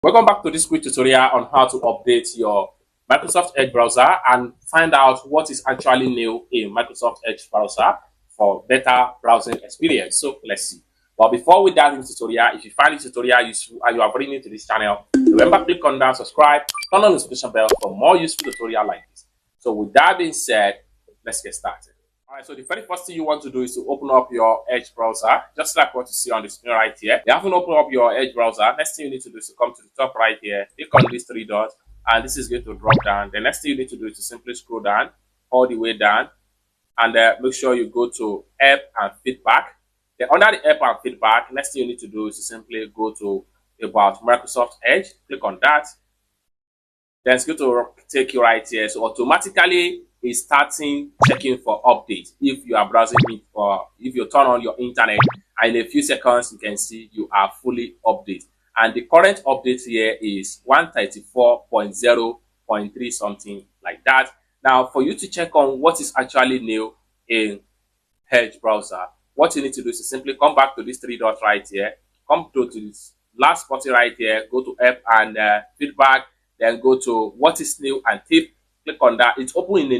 Welcome back to this quick tutorial on how to update your Microsoft Edge browser and find out what is actually new in Microsoft Edge browser for better browsing experience. So let's see. But before we dive into the tutorial, if you find this tutorial useful and you are very new to this channel, remember click on that subscribe, turn on the notification bell for more useful tutorial like this. So with that being said, let's get started. Alright, so the very first thing you want to do is to open up your Edge browser, just like what you see on the screen right here. You haven't opened up your Edge browser. Next thing you need to do is to come to the top right here, click on these three dots, and this is going to drop down. The next thing you need to do is to simply scroll down, all the way down, and make sure you go to Help and Feedback. Then under the Help and Feedback, next thing you need to do is to simply go to About Microsoft Edge, click on that. Then it's going to take you right here. So automatically, is starting checking for updates if you are browsing it, or if you turn on your internet, and in a few seconds you can see you are fully updated. And the current update here is 134.0.3 something like that. Now for you to check on what is actually new in Edge browser, what you need to do is to simply come back to these three dots right here, come to this last button right here, go to Help and Feedback, then go to what is new and tip. Click on that. It's open in a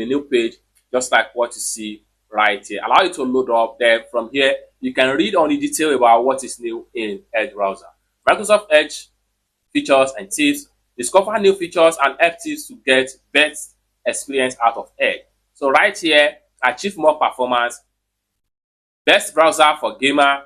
new page, just like what you see right here. Allow it to load up. Then from here, you can read on the detail about what is new in Edge browser. Microsoft Edge features and tips. Discover new features and help tips to get best experience out of Edge. So right here, achieve more performance. Best browser for gamer.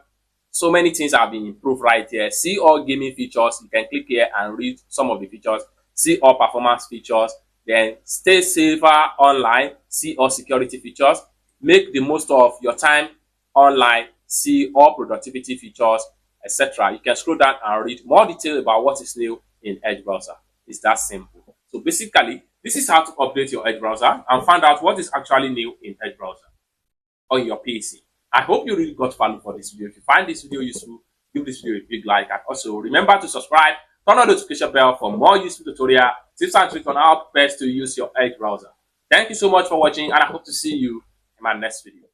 So many things have been improved right here. See all gaming features. You can click here and read some of the features. See all performance features. Then stay safer online, see all security features, make the most of your time online, see all productivity features, etc. You can scroll down and read more detail about what is new in Edge browser. It's that simple. So basically, this is how to update your Edge browser and find out what is actually new in Edge browser on your PC. I hope you really got value for this video. If you find this video useful, give this video a big like, and also remember to subscribe. Turn on the notification bell for more useful tutorial, tips and tricks on how best to use your Edge browser. Thank you so much for watching, and I hope to see you in my next video.